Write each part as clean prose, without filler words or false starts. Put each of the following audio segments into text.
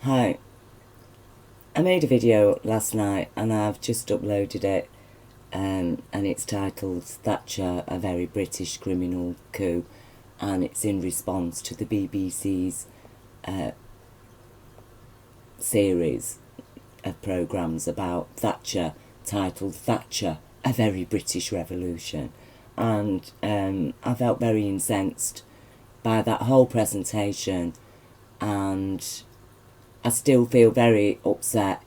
Hi, I made a video last night and I've just uploaded it, and it's titled Thatcher, a very British criminal coup, and it's in response to the BBC's series of programmes about Thatcher, titled Thatcher, a very British revolution. And I felt very incensed by that whole presentation, and I still feel very upset,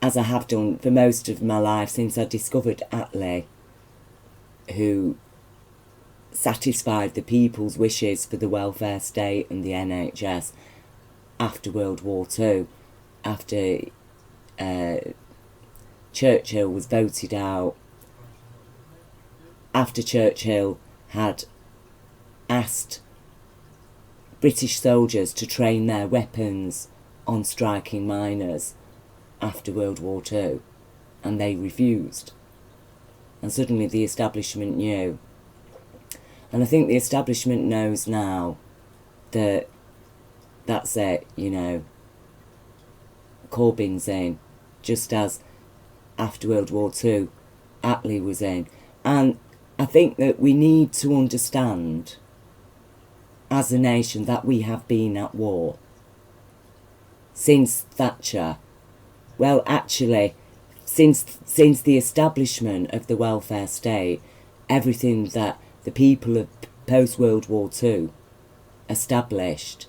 as I have done for most of my life since I discovered Attlee, who satisfied the people's wishes for the welfare state and the NHS after World War II, after Churchill was voted out, after Churchill had asked British soldiers to train their weapons on striking miners after World War II, and they refused. And suddenly the establishment knew. And I think the establishment knows now that that's it, Corbyn's in, just as after World War II, Attlee was in. And I think that we need to understand as a nation that we have been at war since Thatcher. Well, actually, since the establishment of the welfare state, everything that the people of post-World War II established,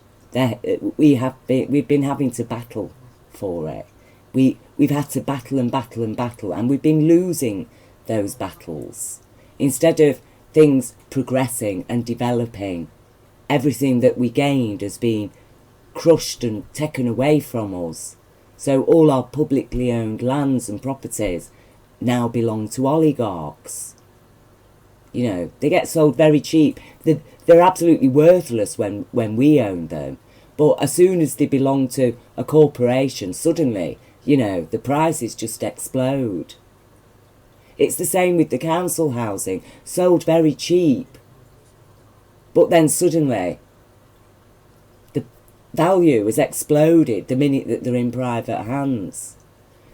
we've been having to battle for it. We've had to battle and battle and battle, and we've been losing those battles. Instead of things progressing and developing, everything that we gained has been crushed and taken away from us. So all our publicly owned lands and properties now belong to oligarchs. They get sold very cheap. They're absolutely worthless when we own them. But as soon as they belong to a corporation, suddenly, the prices just explode. It's the same with the council housing, sold very cheap. But then suddenly, the value has exploded the minute that they're in private hands.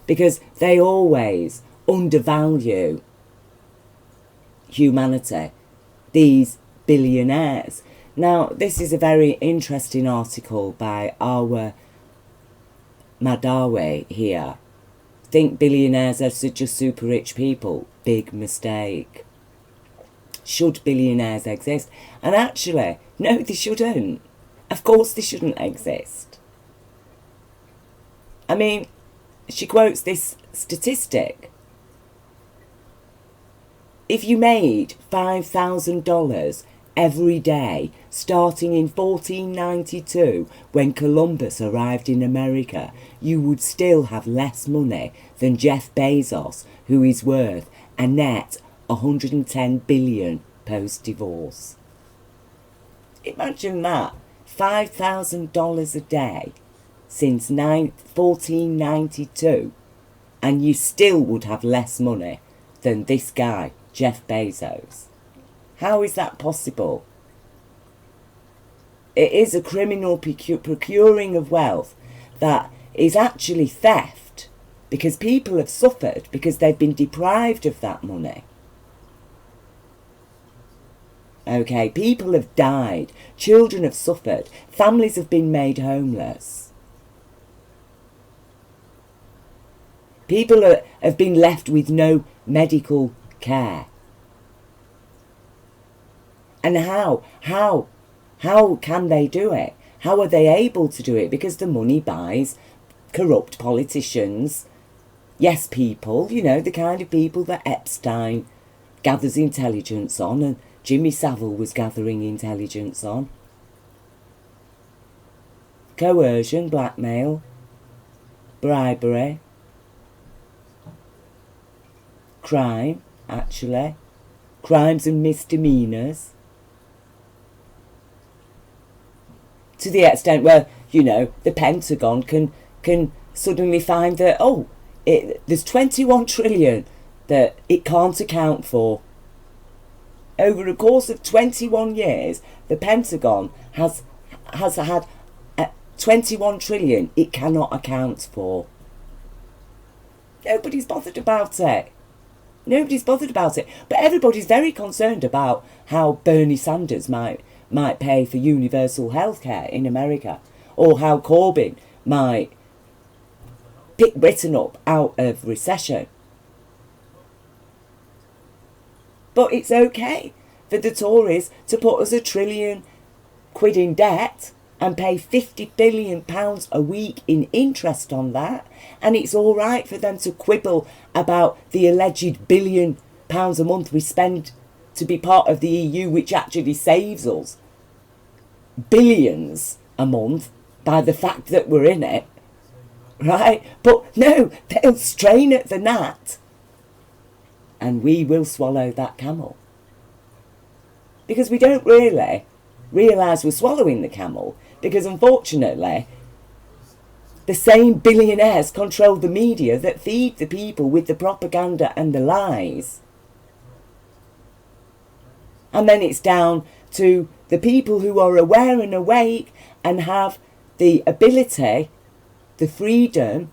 Because they always undervalue humanity, these billionaires. Now, this is a very interesting article by our Madawi here. Think billionaires are just super rich people. Big mistake. Should billionaires exist? And actually, no, they shouldn't. Of course they shouldn't exist. I mean, she quotes this statistic. If you made $5,000 every day, starting in 1492, when Columbus arrived in America, you would still have less money than Jeff Bezos, who is worth a net 110 billion post-divorce. Imagine that. $5,000 a day since 1492, and you still would have less money than this guy, Jeff Bezos. How is that possible? It is a criminal procuring of wealth that is actually theft, because people have suffered because they've been deprived of that money. Okay, people have died, children have suffered, families have been made homeless. People have been left with no medical care. And how can they do it? How are they able to do it? Because the money buys corrupt politicians, yes people, the kind of people that Epstein gathers intelligence on, and Jimmy Savile was gathering intelligence on. Coercion, blackmail, bribery, crime, actually, crimes and misdemeanours. To the extent where, the Pentagon can suddenly find that, there's 21 trillion that it can't account for. Over a course of 21 years, the Pentagon has had 21 trillion it cannot account for. Nobody's bothered about it. Nobody's bothered about it. But everybody's very concerned about how Bernie Sanders might pay for universal health care in America, or how Corbyn might pick Britain up out of recession. But it's okay for the Tories to put us £1 trillion in debt and pay £50 billion a week in interest on that, and it's all right for them to quibble about the alleged £1 billion a month we spend to be part of the EU, which actually saves us billions a month by the fact that we're in it, right? But no, they'll strain at the gnat, and we will swallow that camel. Because we don't really realise we're swallowing the camel, because unfortunately the same billionaires control the media that feed the people with the propaganda and the lies. And then it's down to the people who are aware and awake and have the ability, the freedom,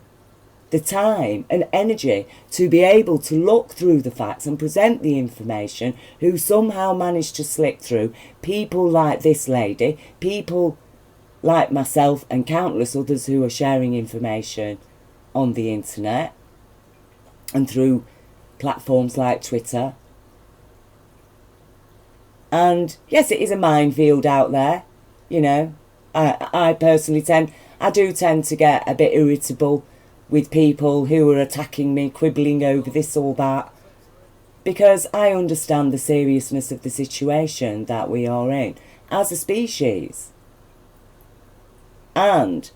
the time and energy to be able to look through the facts and present the information, who somehow manage to slip through. People like this lady, people like myself and countless others who are sharing information on the internet and through platforms like Twitter. And yes, it is a minefield out there, you know. I personally tend to get a bit irritable with people who are attacking me, quibbling over this or that, because I understand the seriousness of the situation that we are in as a species, and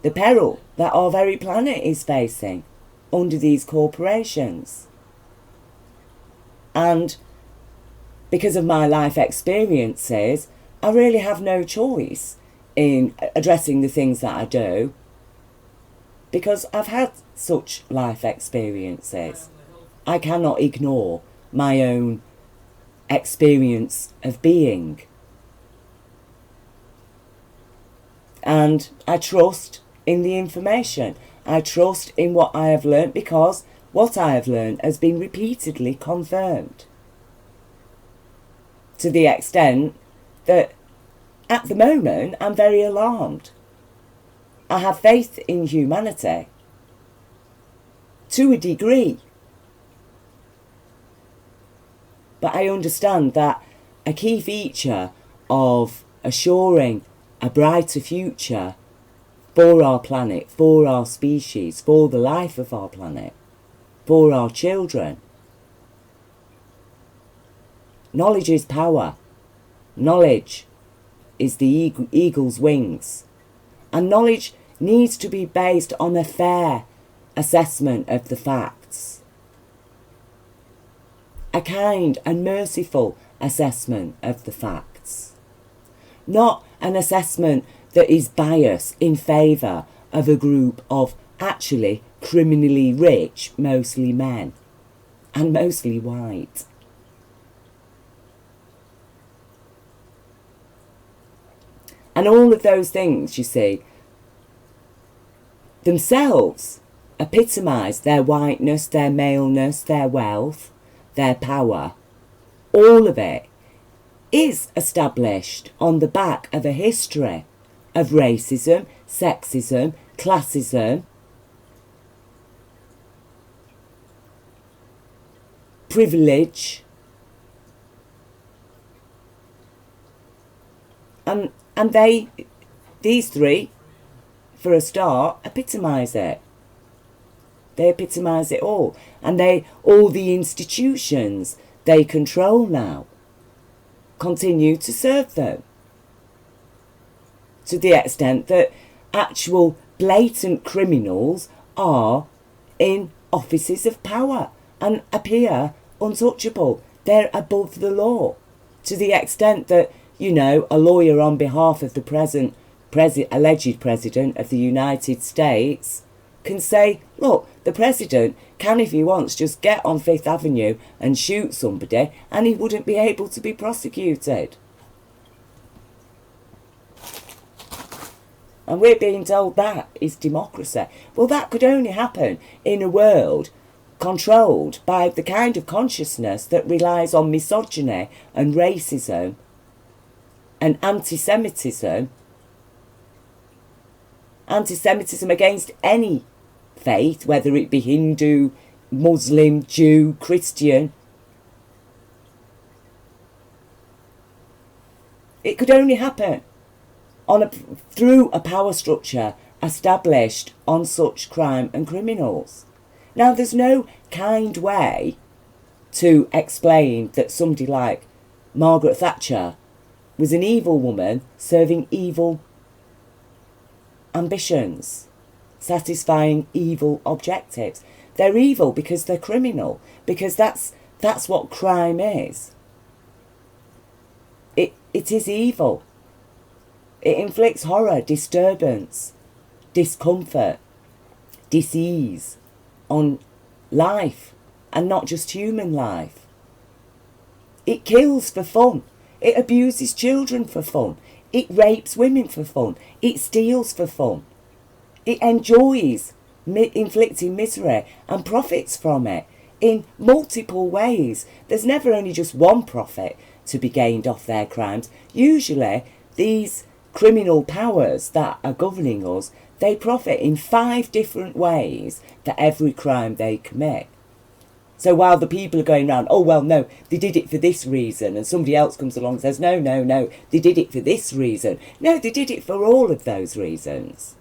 the peril that our very planet is facing under these corporations. And because of my life experiences, I really have no choice in addressing the things that I do, because I've had such life experiences. I cannot ignore my own experience of being. And I trust in the information. I trust in what I have learnt, because what I have learnt has been repeatedly confirmed. To the extent that at the moment I'm very alarmed. I have faith in humanity to a degree, but I understand that a key feature of assuring a brighter future for our planet, for our species, for the life of our planet, for our children, knowledge is power. Knowledge is the eagle's wings, and knowledge needs to be based on a fair assessment of the facts, a kind and merciful assessment of the facts, not an assessment that is biased in favour of a group of actually criminally rich, mostly men, and mostly white. And all of those things, you see, themselves epitomise their whiteness, their maleness, their wealth, their power. All of it is established on the back of a history of racism, sexism, classism, privilege, and these three, for a start, epitomise it. They epitomise it all. And all the institutions they control now continue to serve them. To the extent that actual blatant criminals are in offices of power and appear untouchable. They're above the law. To the extent that, you know, a lawyer on behalf of the alleged president of the United States can say, look, the president can, if he wants, just get on Fifth Avenue and shoot somebody and he wouldn't be able to be prosecuted. And we're being told that is democracy. Well, that could only happen in a world controlled by the kind of consciousness that relies on misogyny and racism and anti-Semitism against any faith, whether it be Hindu, Muslim, Jew, Christian. It could only happen through a power structure established on such crime and criminals. Now, there's no kind way to explain that somebody like Margaret Thatcher was an evil woman serving evil ambitions, satisfying evil objectives. They're evil because they're criminal, because that's what crime is. It is evil. It inflicts horror, disturbance, discomfort, disease on life, and not just human life. It kills for fun. It abuses children for fun. It rapes women for fun. It steals for fun. It enjoys inflicting misery and profits from it in multiple ways. There's never only just one profit to be gained off their crimes. Usually, these criminal powers that are governing us, they profit in 5 different ways for every crime they commit. So while the people are going around, oh, well, no, they did it for this reason, and somebody else comes along and says, no, they did it for this reason. No, they did it for all of those reasons.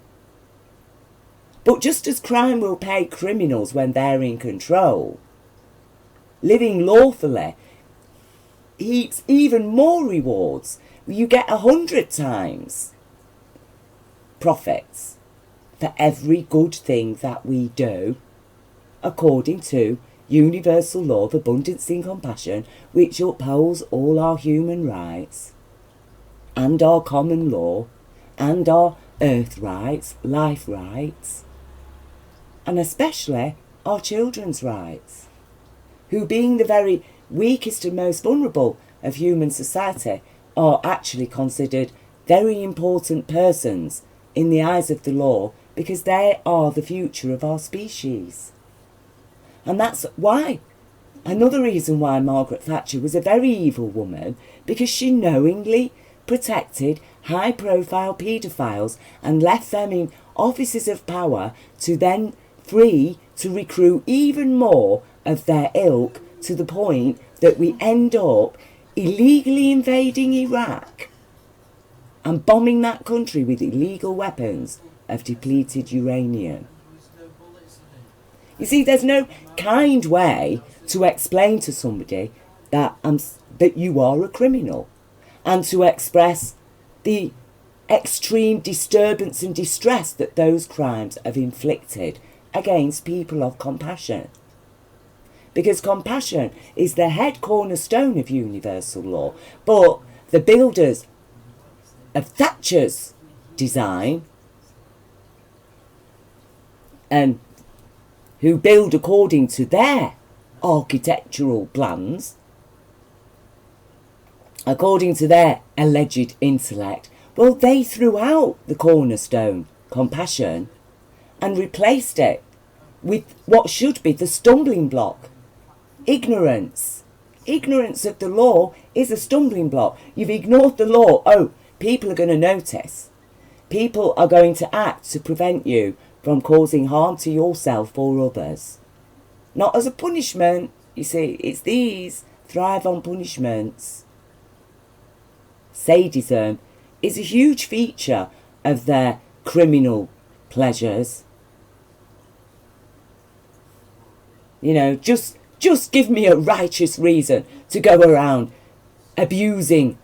But just as crime will pay criminals when they're in control, living lawfully heaps even more rewards. You get 100 times profits for every good thing that we do, according to universal law of abundance and compassion, which upholds all our human rights and our common law and our earth rights, life rights, and especially our children's rights, who, being the very weakest and most vulnerable of human society, are actually considered very important persons in the eyes of the law, because they are the future of our species. And that's why, another reason why Margaret Thatcher was a very evil woman, because she knowingly protected high-profile paedophiles and left them in offices of power to then free to recruit even more of their ilk, to the point that we end up illegally invading Iraq and bombing that country with illegal weapons of depleted uranium. You see, there's no kind way to explain to somebody that you are a criminal, and to express the extreme disturbance and distress that those crimes have inflicted against people of compassion. Because compassion is the head cornerstone of universal law. But the builders of Thatcher's design, and who build according to their architectural plans, according to their alleged intellect, well, they threw out the cornerstone, compassion, and replaced it with what should be the stumbling block, ignorance. Ignorance of the law is a stumbling block. You've ignored the law. Oh, people are going to notice. People are going to act to prevent you from causing harm to yourself or others. Not as a punishment. You see, it's these thrive on punishments. Sadism is a huge feature of their criminal pleasures. You know, just give me a righteous reason to go around abusing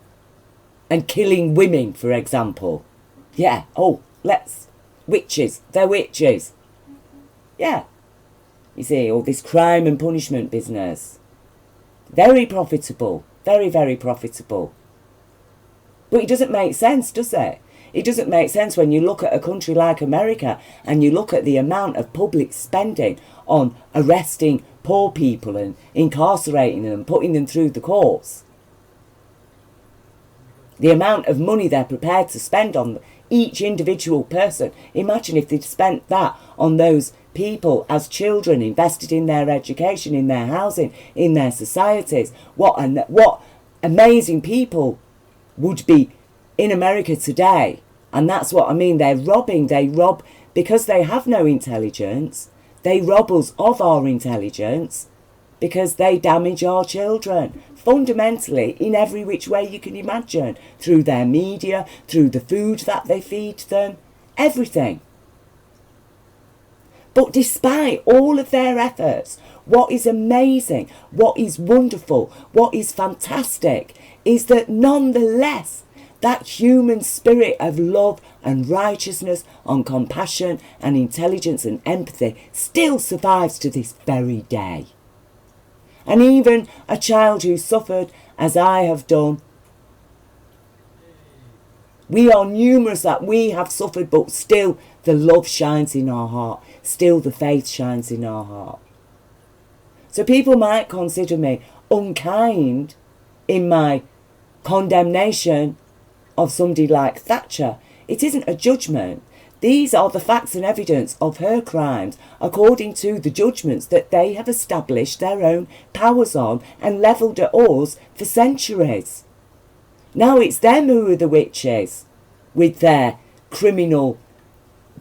and killing women, for example. Yeah, witches, they're witches. Yeah. You see, all this crime and punishment business. Very profitable, very, very profitable. But it doesn't make sense, does it? It doesn't make sense when you look at a country like America and you look at the amount of public spending on arresting poor people and incarcerating them and putting them through the courts. The amount of money they're prepared to spend on each individual person. Imagine if they'd spent that on those people as children, invested in their education, in their housing, in their societies. What amazing people would be in America today. And that's what I mean. They rob because they have no intelligence. They rob us of our intelligence because they damage our children fundamentally in every which way you can imagine, through their media, through the food that they feed them, everything. But despite all of their efforts, what is amazing, what is wonderful, what is fantastic is that nonetheless, that human spirit of love and righteousness and compassion and intelligence and empathy still survives to this very day. And even a child who suffered as I have done, we are numerous that we have suffered, but still the love shines in our heart. Still the faith shines in our heart. So people might consider me unkind in my condemnation of somebody like Thatcher. It isn't a judgment. These are the facts and evidence of her crimes according to the judgments that they have established their own powers on and levelled at us for centuries. Now it's them who are the witches, with their criminal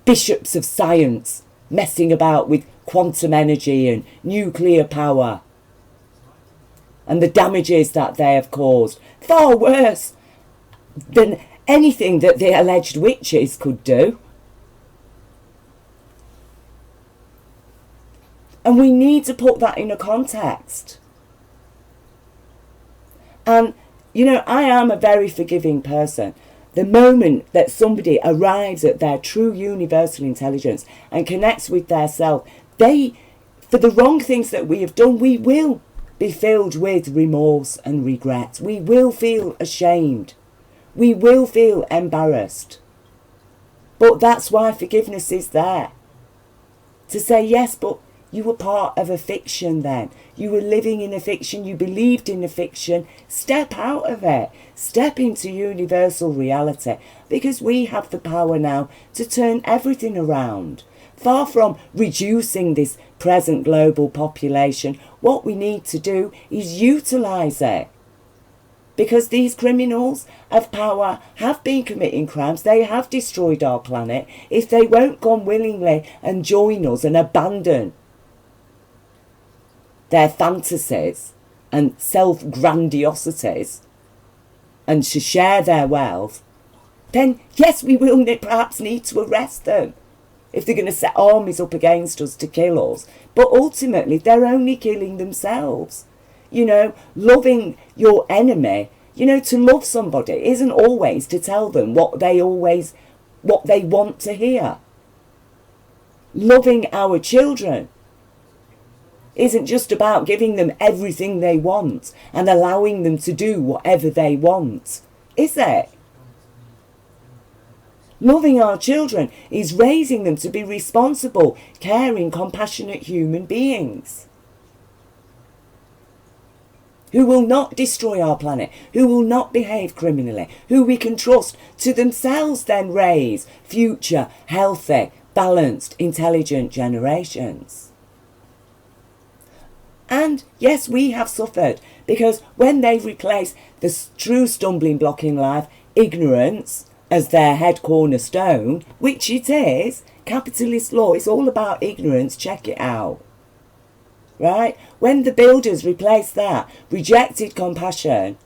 bishops of science messing about with quantum energy and nuclear power, and the damages that they have caused, far worse than anything that the alleged witches could do. And we need to put that in a context. And, you know, I am a very forgiving person. The moment that somebody arrives at their true universal intelligence and connects with their self, for the wrong things that we have done, we will be filled with remorse and regret. We will feel ashamed. We will feel embarrassed. But that's why forgiveness is there. To say, yes, but you were part of a fiction then. You were living in a fiction. You believed in a fiction. Step out of it. Step into universal reality. Because we have the power now to turn everything around. Far from reducing this present global population, what we need to do is utilise it. Because these criminals of power have been committing crimes. They have destroyed our planet. If they won't come willingly and join us and abandon their fantasies and self-grandiosities and to share their wealth, then yes, we will perhaps need to arrest them if they're going to set armies up against us to kill us. But ultimately, they're only killing themselves. You know, loving your enemy, you know, to love somebody isn't always to tell them what they want to hear. Loving our children isn't just about giving them everything they want and allowing them to do whatever they want, is it? Loving our children is raising them to be responsible, caring, compassionate human beings who will not destroy our planet, who will not behave criminally, who we can trust to themselves then raise future, healthy, balanced, intelligent generations. And yes, we have suffered, because when they replace the true stumbling block in life, ignorance, as their head cornerstone, which it is, capitalist law is all about ignorance, check it out. Right? When the builders replaced that, rejected compassion,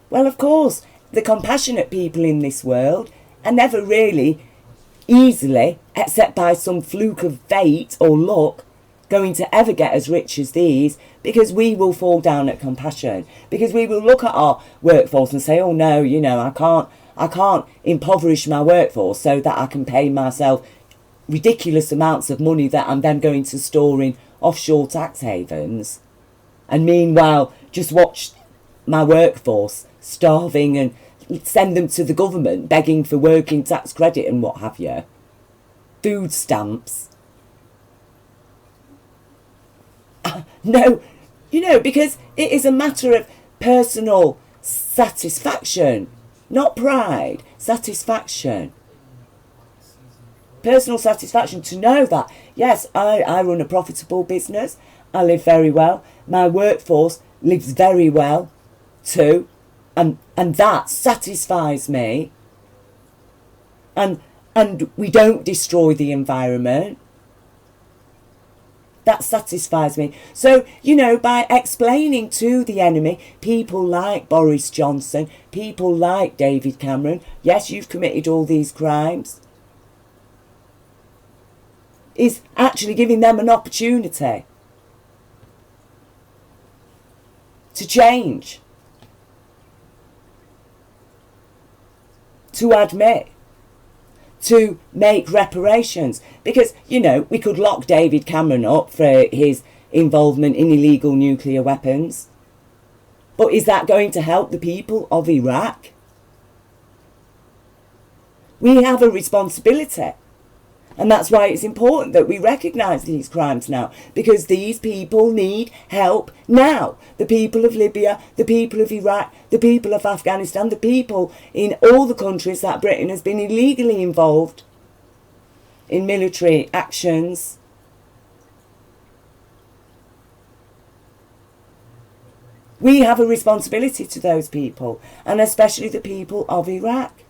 well, of course, the compassionate people in this world are never really easily, except by some fluke of fate or luck, going to ever get as rich as these, because we will fall down at compassion, because we will look at our workforce and say, oh no, you know, I can't impoverish my workforce so that I can pay myself ridiculous amounts of money that I'm then going to store in offshore tax havens, and meanwhile just watch my workforce starving and send them to the government begging for working tax credit and what have you, food stamps. No, you know, because it is a matter of personal satisfaction, not pride, satisfaction. personal satisfaction to know that, yes, I run a profitable business, I live very well, my workforce lives very well too, and that satisfies me, and we don't destroy the environment. That satisfies me. So, by explaining to the enemy, people like Boris Johnson, people like David Cameron, yes, you've committed all these crimes, is actually giving them an opportunity to change, to admit, to make reparations. Because, we could lock David Cameron up for his involvement in illegal nuclear weapons. But is that going to help the people of Iraq? We have a responsibility. And that's why it's important that we recognise these crimes now. Because these people need help now. The people of Libya, the people of Iraq, the people of Afghanistan, the people in all the countries that Britain has been illegally involved in military actions. We have a responsibility to those people, and especially the people of Iraq.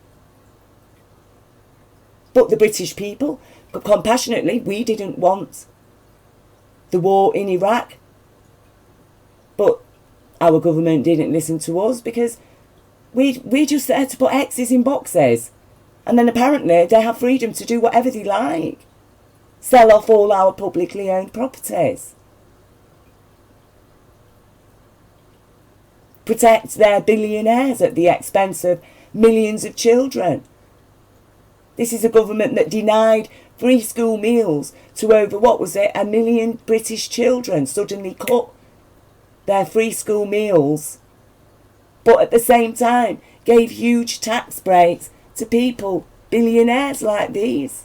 But the British people, compassionately, we didn't want the war in Iraq. But our government didn't listen to us because we just there to put X's in boxes. And then apparently they have freedom to do whatever they like. Sell off all our publicly owned properties. Protect their billionaires at the expense of millions of children. This is a government that denied free school meals to over, 1 million British children, suddenly cut their free school meals, but at the same time gave huge tax breaks to people, billionaires like these.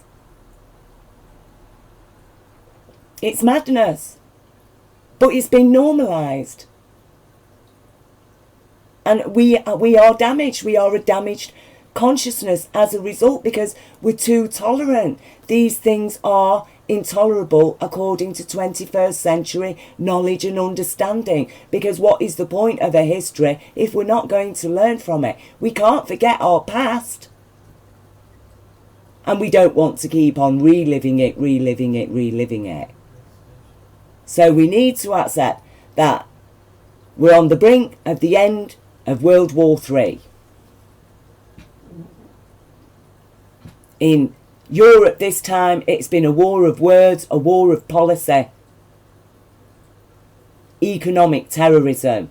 It's madness, but it's been normalised. And we are damaged. We are a damaged consciousness as a result because we're too tolerant. These things are intolerable according to 21st century knowledge and understanding, because what is the point of a history if we're not going to learn from it? We can't forget our past, and we don't want to keep on reliving it. So we need to accept that we're on the brink of the end of World War III. In Europe this time, it's been a war of words, a war of policy, economic terrorism,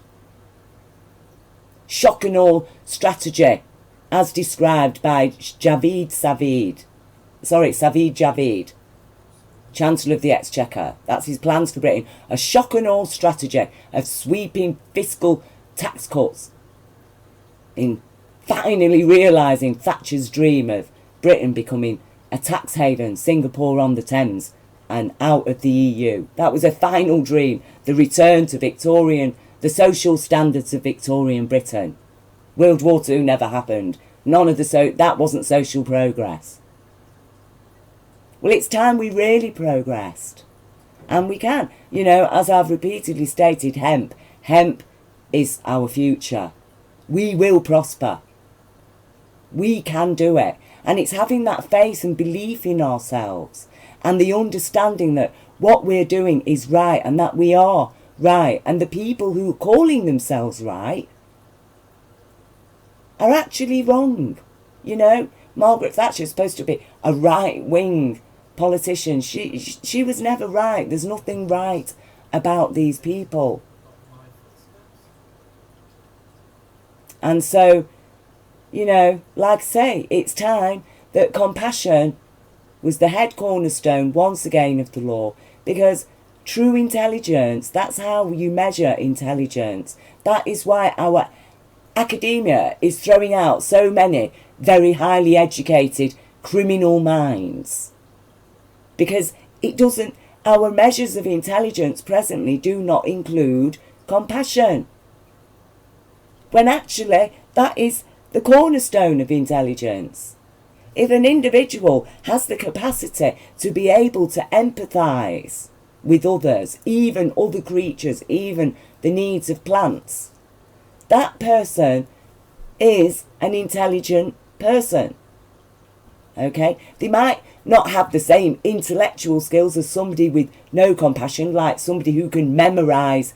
shock and awe strategy, as described by Savid Javid, Chancellor of the Exchequer. That's his plans for Britain. A shock and awe strategy of sweeping fiscal tax cuts, in finally realising Thatcher's dream of Britain becoming a tax haven, Singapore on the Thames, and out of the EU. That was a final dream, the return to the social standards of Victorian Britain. World War II never happened. That wasn't social progress. Well, it's time we really progressed. And we can. As I've repeatedly stated, hemp is our future. We will prosper. We can do it. And it's having that faith and belief in ourselves and the understanding that what we're doing is right and that we are right. And the people who are calling themselves right are actually wrong. Margaret Thatcher is supposed to be a right-wing politician. She was never right. There's nothing right about these people. And so, like I say, it's time that compassion was the head cornerstone once again of the law, because true intelligence, that's how you measure intelligence. That is why our academia is throwing out so many very highly educated criminal minds. Because our measures of intelligence presently do not include compassion. When actually that is the cornerstone of intelligence. If an individual has the capacity to be able to empathise with others, even other creatures, even the needs of plants, that person is an intelligent person. Okay? They might not have the same intellectual skills as somebody with no compassion, like somebody who can memorise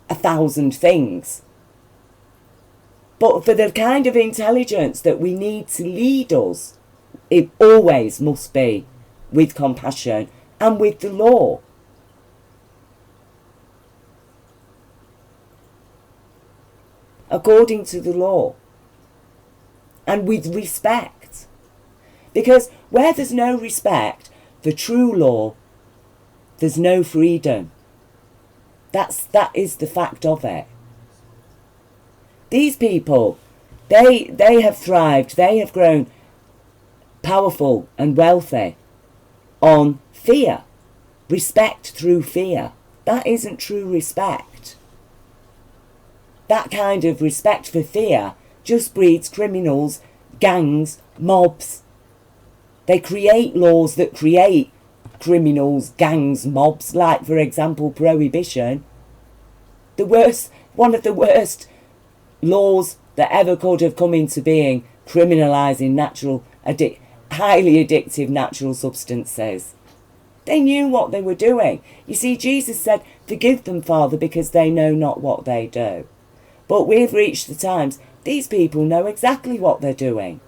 1,000 things. But for the kind of intelligence that we need to lead us, it always must be with compassion and with the law. According to the law. And with respect. Because where there's no respect for true law, there's no freedom. That is the fact of it. These people, they have thrived, they have grown powerful and wealthy on fear. Respect through fear. That isn't true respect. That kind of respect for fear just breeds criminals, gangs, mobs. They create laws that create criminals, gangs, mobs, like, for example, prohibition. One of the worst laws that ever could have come into being, criminalising highly addictive natural substances. They knew what they were doing. You see, Jesus said, "Forgive them, Father, because they know not what they do." But we've reached the times, these people know exactly what they're doing.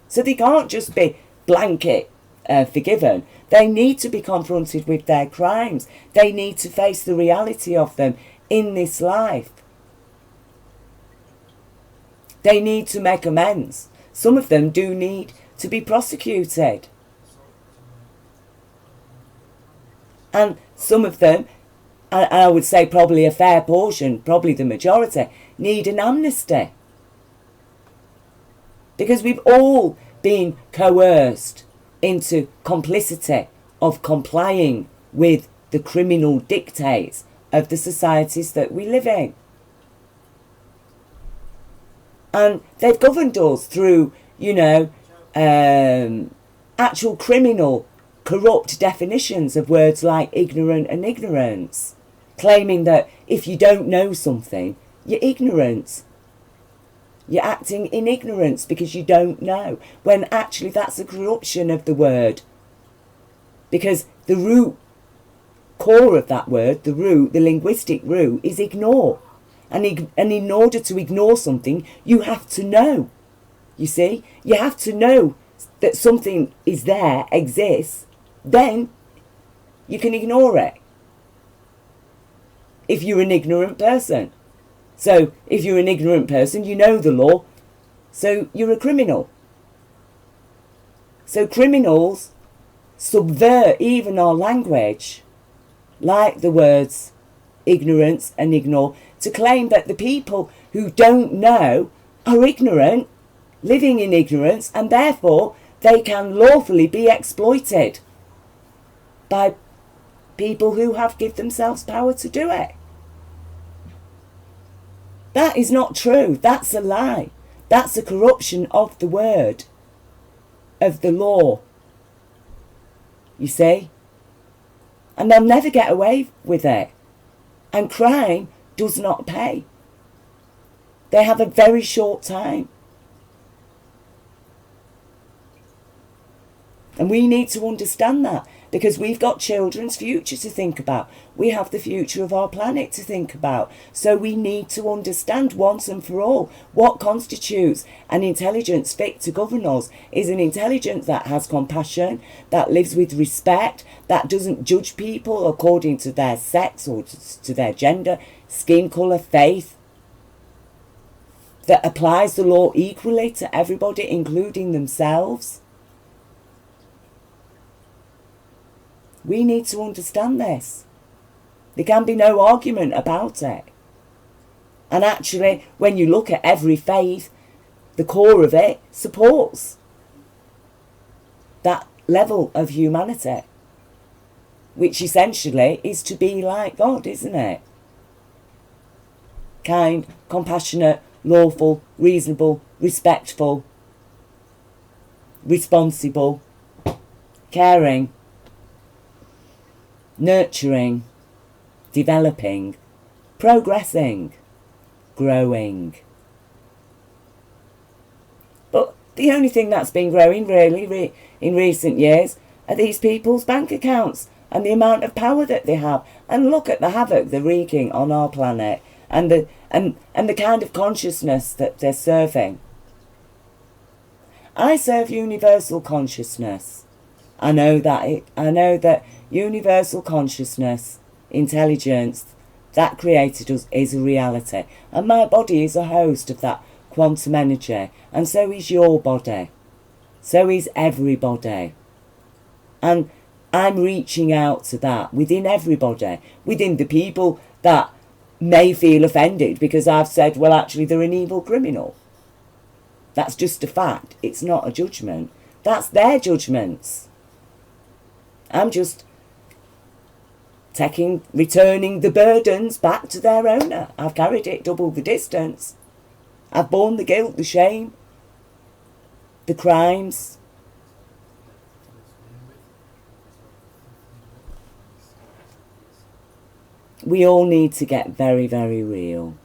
So they can't just be blanket forgiven. They need to be confronted with their crimes. They need to face the reality of them in this life. They need to make amends. Some of them do need to be prosecuted. And some of them, and I would say probably a fair portion, probably the majority, need an amnesty. Because we've all been coerced into complicity of complying with the criminal dictates of the societies that we live in. And they've governed us through, actual criminal, corrupt definitions of words like ignorant and ignorance, claiming that if you don't know something, you're ignorant. You're acting in ignorance because you don't know, when actually that's a corruption of the word. Because the root core of that word, the linguistic root, is ignore. And in order to ignore something, you have to know. You see? You have to know that something is there, exists, then you can ignore it. If you're an ignorant person. So, if you're an ignorant person, you know the law, so you're a criminal. So criminals subvert even our language, like the words ignorance and ignore, to claim that the people who don't know are ignorant, living in ignorance, and therefore they can lawfully be exploited by people who have given themselves power to do it. That is not true. That's a lie. That's a corruption of the word, of the law. You see? And they'll never get away with it. And crime does not pay. They have a very short time. And we need to understand that, because we've got children's future to think about. We have the future of our planet to think about. So we need to understand once and for all what constitutes an intelligence fit to govern us is an intelligence that has compassion, that lives with respect, that doesn't judge people according to their sex or to their gender, skin colour, faith, that applies the law equally to everybody, including themselves. We need to understand this. There can be no argument about it. And actually, when you look at every faith, the core of it supports that level of humanity, which essentially is to be like God, isn't it? Kind, compassionate, lawful, reasonable, respectful. responsible, caring, nurturing, developing, progressing, growing. But the only thing that's been growing really in recent years are these people's bank accounts and the amount of power that they have. And look at the havoc they're wreaking on our planet and the kind of consciousness that they're serving. I serve universal consciousness. I know that universal consciousness, intelligence, that created us is a reality. And my body is a host of that quantum energy. And so is your body. So is everybody. And I'm reaching out to that within everybody. Within the people that may feel offended because I've said, well, actually, they're an evil criminal. That's just a fact. It's not a judgment. That's their judgments. I'm just returning the burdens back to their owner. I've carried it double the distance. I've borne the guilt, the shame, the crimes. We all need to get very, very real.